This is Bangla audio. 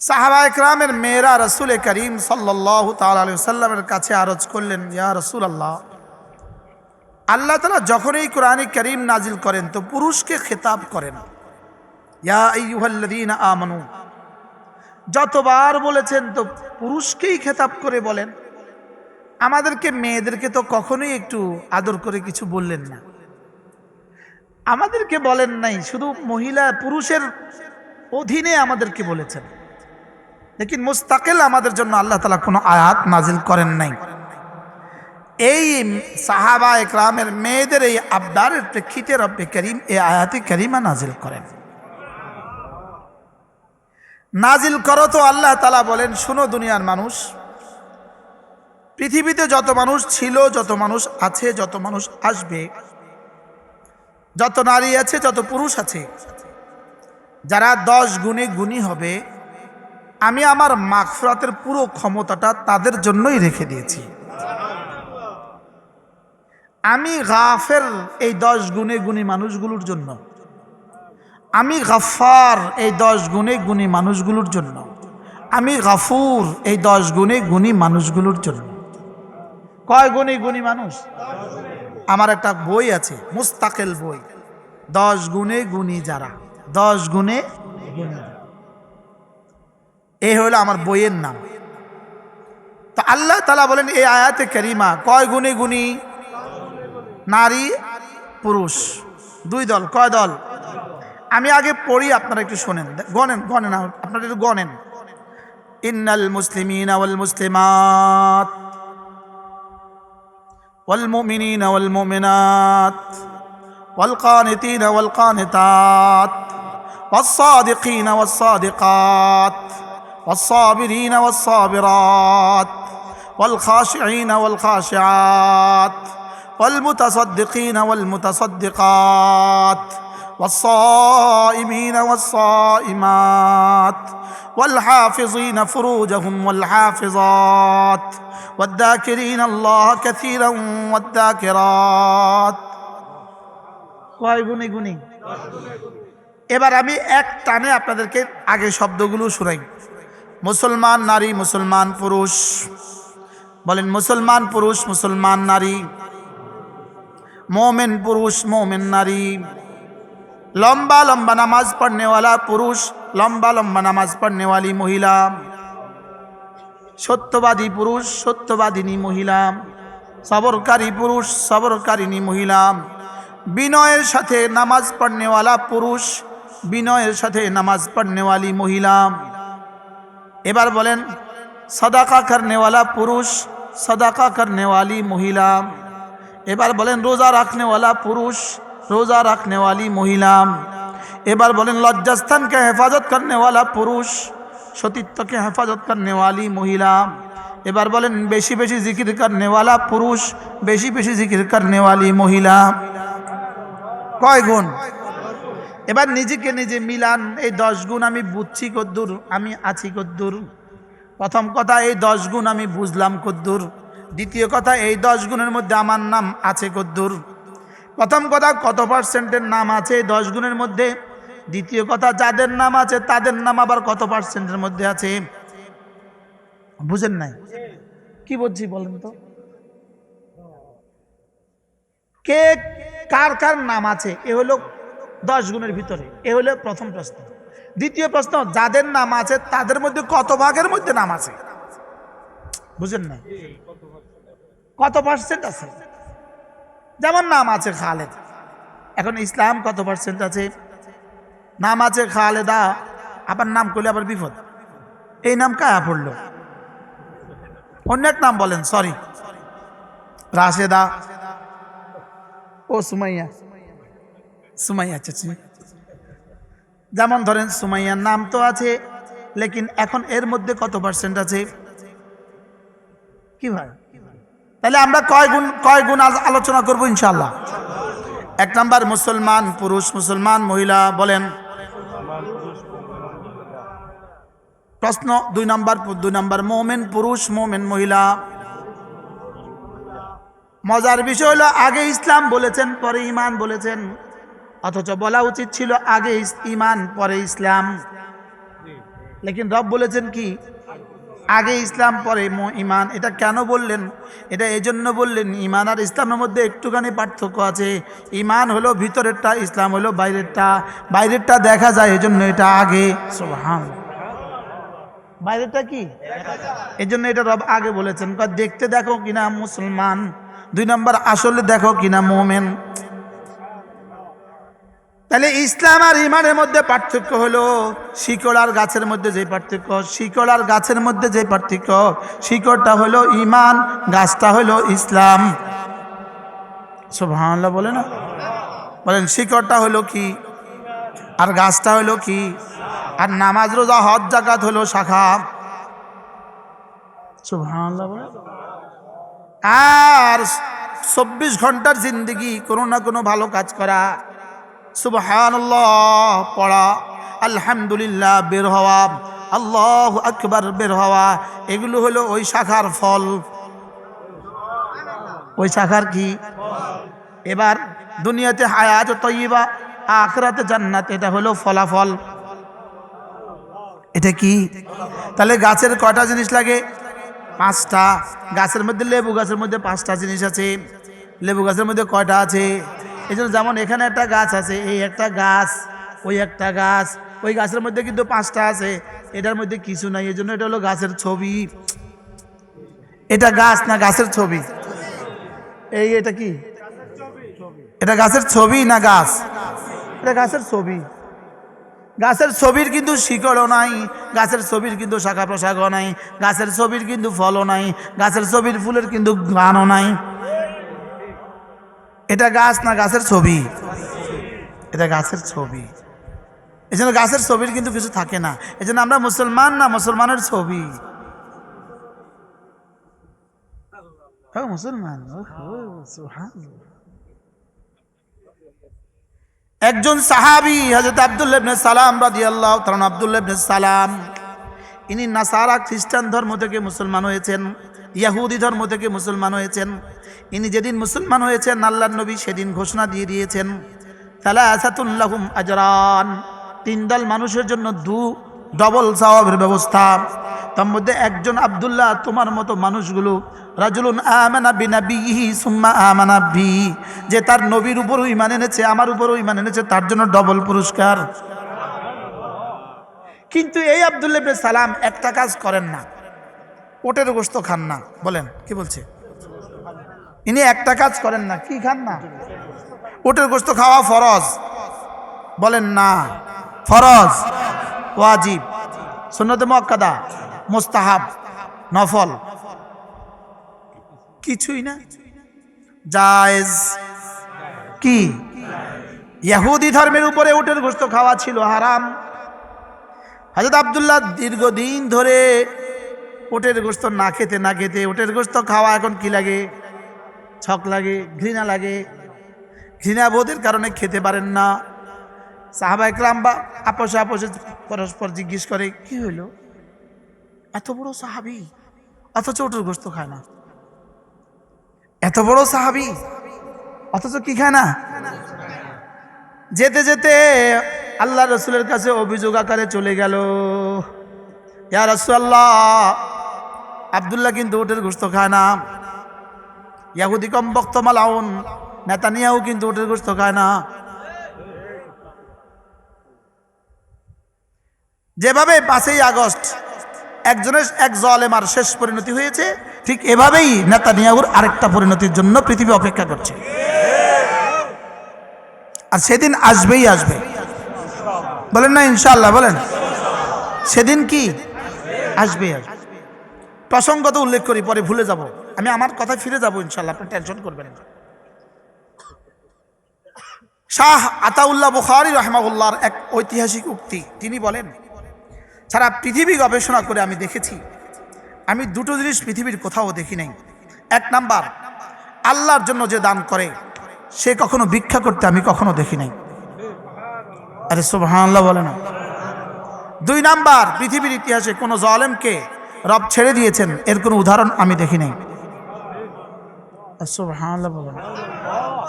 সাহাবা একরামের মেয়েরা রসুল করিম সাল্লাল্লাহু তাআলা আলাইহি ওয়াসাল্লামের কাছে আরজ করলেন, ইয়া রাসূলুল্লাহ, আল্লাহ তাআলা যখনই কোরআনে করিম নাজিল করেন তো পুরুষকে খেতাব করেন, ইয়া আইয়ুহাল্লাযীনা আমানু। যতবার বলেছেন তো পুরুষকেই খেতাব করে বলেন। আমাদেরকে মেয়েদেরকে তো কখনোই একটু আদর করে কিছু বললেন না, আমাদেরকে বলেন নাই, শুধু মহিলা পুরুষের অধীনে আমাদেরকে বলেছেন। লেকিন মুস্তাকিল আমাদের জন্য আল্লাহ তাআলা কোনো আয়াত নাজিল করেন নাই। এই সাহাবা একরামের মেয়েদের এই আবদারের প্রেক্ষিতে রব্বে করিম এই আয়াতে করিমা নাজিল করেন। নাজিল করো তো আল্লাহ তাআলা বলেন, শুনো দুনিয়ার মানুষ, পৃথিবীতে যত মানুষ ছিল, যত মানুষ আছে, যত মানুষ আসবে, যত নারী আছে, যত পুরুষ আছে, যারা 10 গুণে গুণী হবে, আমি আমার মাগফিরাতের পুরো ক্ষমতাটা তাদের জন্যই রেখে দিয়েছি। আমি গাফের এই 10 গুণে গুণী মানুষগুলোর জন্য, আমি গাফফার এই 10 গুণে গুণী মানুষগুলোর জন্য, আমি গাফুর এই 10 গুণে গুণী মানুষগুলোর জন্য। কয় গুণী গুণী মানুষ? আমার একটা বই আছে, মুস্তাকিল বই, 10 গুণে গুণী যারা, 10 গুণে গুণী, এই হলো আমার বইয়ের নাম। তো আল্লাহ তাআলা বলেন এই আয়াতে কারিমা, কয় গুণে গুণী? নারী পুরুষ 2 দল। কয় দল? আমি আগে পড়ি, আপনারা একটু শোনেন, গণেন গণেন, আপনারা একটু গণেন। ইন্নাল মুসলিমিনা ওয়াল মুসলিমাত ওয়াল মুমিনিনা ওয়াল মুমিনাত ওয়াল কানিতিনা ওয়াল কানিতাত ওয়াস সাদিকিনা ওয়াস সাদিকাত ওয়াস সাবিরিনা ওয়াস সাবিরাত ওয়াল খাশিঈনা ওয়াল খাশিআত ওয়াল মুতাসাদ্দিকিনা ওয়াল মুতাসাদ্দিকাত والصائمين والصائمات والحافظين فروجهم والحافظات والذاكرين الله كثيرا والذاكرات। কয় গুণী গুণী? এবার আমি এক টানে আপনাদেরকে আগে শব্দগুলো শুনাই। মুসলমান নারী, মুসলমান পুরুষ, বলেন মুসলমান পুরুষ, মুসলমান নারী, मोमिन पुरुष, मोमिन नारी, लंबा लंबा नमाज पढ़ने वाला पुरुष, लंबा लंबा नमाज पढ़ने वाली महिला, सत्यवादी पुरुष, सत्यवादिनी महिला, सबरकारी पुरुष, सबरकारिनी महिला, विनয়ের সাথে नमाज पढ़ने वाला पुरुष, विनয়ের সাথে नमाज पढ़ने वाली महिला। এবার বলেন सदाका करने वाला पुरुष, सदाका करने वाली महिला। এবার বলেন রোজা রাখনে वाला पुरुष, रोज़ा रखने वाली महिला। এবার বলেন लज्जास्थान के हेफाजत करने वाला पुरुष, सतीत्व के हेफाजत करने वाली महिला। এবার বলেন বেশি বেশি জিকির करने वाला पुरुष, বেশি বেশি জিকির करने वाली महिला। কয় গুণ? এবার নিজেকে নিজে মিলান, এই 10 গুণ আমি বুঝছি কদ্দুর, আমি আছি কদ্দুর। প্রথম কথা, এই 10 গুণ আমি বুঝলাম কদ্দুর। দ্বিতীয় কথা, এই 10 গুণের মধ্যে আমার নাম আছে কদ্দুর। প্রথম কথা, কত পার্সেন্টের নাম আছে 10 গুণের মধ্যে? দ্বিতীয় কথা, যাদের নাম আছে তাদের নাম আবার কত পার্সেন্টের মধ্যে আছে? বুঝেন নাই? কি বলছি বলেন তো? কে কার কার নাম আছে? এ হলো 10 গুণের ভিতরে, এ হলো প্রথম প্রশ্ন। দ্বিতীয় প্রশ্ন, যাদের নাম আছে তাদের মধ্যে কত ভাগের মধ্যে নাম আছে? বুঝেন না? কত পার্সেন্ট আছে? যেমন নাম আছে খালেদ, এখন ইসলাম কত পার্সেন্ট আছে? নাম আছে খালেদা, আবার নাম করলে আবার বিপদ। এই নাম কায়া পড়লো? অন্য এক নাম বলেন, সরি, রাশেদা, ও সুমাইয়া, সুমাইয়া, আচ্ছা, যেমন ধরেন সুমাইয়ার নাম তো আছে, লেকিন এখন এর মধ্যে কত পার্সেন্ট আছে? কি ভাই, তাহলে আমরা কয় গুণ আলোচনা করবো ইনশাআল্লাহ। 1 নাম্বার মুসলমান পুরুষ, মুসলমান মহিলা, বলেন প্রশ্ন। 2 নাম্বার মোমেন পুরুষ, মোমেন মহিলা। মজার বিষয় হলো আগে ইসলাম বলেছেন পরে ইমান বলেছেন, অথচ বলা উচিত ছিল আগে ইমান পরে ইসলাম। লেকিন রব বলেছেন কি আগে ইসলাম পরে ইমান। এটা কেন বললেন? এটা এজন্য বললেন, ইমান আর ইসলামের মধ্যে একটুখানি পার্থক্য আছে। ইমান হলো ভিতরেরটা, ইসলাম হলো বাইরেরটা। বাইরেরটা দেখা যায়, এজন্য এটা আগে। সুবহানাল্লাহ। বাইরেটা কি এজন্য এটা রব আগে বলেছেন, দেখতে দেখো কিনা মুসলমান, 2 নম্বর আসলে দেখো কিনা মুমিন। তাহলে ইসলাম আর ইমানের মধ্যে পার্থক্য হলো শিকড় আর গাছের মধ্যে যে পার্থক্য। শিকড় আর গাছের মধ্যে যে পার্থক্য, শিকড়টা হলো ইমান, গাছটা হলো ইসলাম। সুবহানাল্লাহ বলে না? বলেন শিকড়টা হলো কি আর গাছটা হলো কি? আর নামাজ রোজা হজ যাকাত হলো শাখা। সুবহানাল্লাহ বলে। আর 24 ঘন্টার জিন্দেগি কোনো না কোনো ভালো কাজ করা, সুবহানাল্লাহ পড়া, আলহামদুলিল্লাহ বের হওয়া, আল্লাহু আকবার বের হওয়া, এগুলো হলো ওই শাখার ফল। ওই শাখার কি? এবার দুনিয়াতে হায়াত তয়্যিবা, আখিরাতে জান্নাত, এটা হলো ফলাফল। এটা কি? তাহলে গাছের কয়টা জিনিস লাগে? 5টা। গাছের মধ্যে লেবু গাছের মধ্যে 5টা জিনিস আছে। লেবু গাছের মধ্যে কয়টা আছে? এই জন্য যেমন এখানে একটা গাছ আছে, এই একটা গাছ, ওই একটা গাছ, ওই গাছের মধ্যে কিন্তু 5টা আছে, এটার মধ্যে কিছু নাই, এই জন্য এটা হলো গাছের ছবি। এটা গাছ না গাছের ছবি? এটা কি? এটা গাছের ছবি না গাছ? এটা গাছের ছবি। গাছের ছবির কিন্তু শিকড়ও নাই, গাছের ছবির কিন্তু শাখা প্রশাখাও নাই, গাছের ছবির কিন্তু ফলও নাই, গাছের ছবির ফুলের কিন্তু ঘ্রাণও নাই। এটা গাছ না গাছের ছবি? এটা গাছের ছবি। এই জন্য গাছের ছবির কিন্তু কিছু থাকে না। এই জন্য আমরা মুসলমান না মুসলমানের ছবি। মুসলমান। একজন সাহাবী হযরত আব্দুল্লাহ ইবনে সালাম রাদিয়াল্লাহু তাআলা, আব্দুল্লাহ ইবনে সালাম, ইনি নাসারা খ্রিস্টান ধর্ম থেকে মুসলমান হয়েছেন, ইহুদি ধর্ম থেকে মুসলমান হয়েছেন। ইনি যেদিন মুসলমান হয়েছেন, আল্লাহর নবী সেদিন ঘোষণা দিয়ে দিয়েছেন, সালাসাতুল লাহুম আজরান, 3 দল মানুষের জন্য ডবল সওয়াবের ব্যবস্থা। তার মধ্যে একজন আব্দুল্লাহ, তোমার মতো মানুষগুলো, রাজুলুন আমানা বিনাবিহি সুম্মা আমানা বি, যে তার নবীর উপরও ঈমান এনেছে, আমার উপরও ঈমান এনেছে, তার জন্য ডবল পুরস্কার। কিন্তু এই আব্দুল্লাহ ইবনে সালাম একটা কাজ করেন না, ওটের গোশত খান না। বলেন কি বলছে? ইনি একটা কাজ করেন না। কি খান না? ওটের গোশত খাওয়া ফরজ। বলেন না, ফরজ, ওয়াজিব, সুন্নতে মুআক্কাদা, মুস্তাহাব, নফল, কিছুই না, জায়েজ। কি? ইহুদি ধর্মের উপরে উটের গোশত খাওয়া ছিল হারাম। হযরত আব্দুল্লাহ দীর্ঘদিন ধরে উটের গোশত না খেতে না খেতে, উটের গোশত খাওয়া এখন কি লাগে? ছক লাগে, ঘৃণা লাগে। ঘৃণা বোধের কারণে খেতে পারেন না। সাহাবায়ে কেরাম বা আপোষে আপোষে পরস্পর জিজ্ঞেস করে, কি হইল? এত বড় সাহাবী অথচ উটের গোশত খায় না, এত বড় সাহাবী অথচ কি খায় না? যেতে যেতে আল্লাহ রসুলের কাছে অভিযোগ আকারে চলে গেল, ইয়া রাসূলুল্লাহ, আব্দুল্লাহ কিন্তু উটের গোশত খায় না। ইহুদি কমবক্ত মালাউন নেতানিয়াহু কিন্তু উটের গোশত খায় না। যেভাবে 5ই আগস্ট একজনের এক জালেমার শেষ পরিণতি হয়েছে, ঠিক এভাবেই নেতানিয়াহুর আরেকটা পরিণতির জন্য পৃথিবী অপেক্ষা করছে। আর সেদিন আসবেই আসবে। বলেন না ইনশাআল্লাহ? বলেন সেদিন কি আসবে? প্রসঙ্গত উল্লেখ করি, পরে ভুলে যাব। আমি আমার কথায় ফিরে যাব ইনশাআল্লাহ, আপনি টেনশন করবেন না। শাহ আতাউল্লাহ বুখারী রাহিমাহুল্লাহর এক ঐতিহাসিক উক্তি, তিনি বলেন, সারা পৃথিবী গবেষণা করে আমি দেখেছি, আমি 2টো জিনিস পৃথিবীর কোথাও দেখি নাই। 1 নাম্বার, আল্লাহর জন্য যে দান করে সে কখনো ভিক্ষা করতে আমি কখনো দেখি নাই। আরে সুবহানাল্লাহ বলে না? 2 নাম্বার, পৃথিবীর ইতিহাসে কোনো জালেমকে রব ছেড়ে দিয়েছেন এর কোনো উদাহরণ আমি দেখি নাই। সুবহানাল্লাহ বলে না?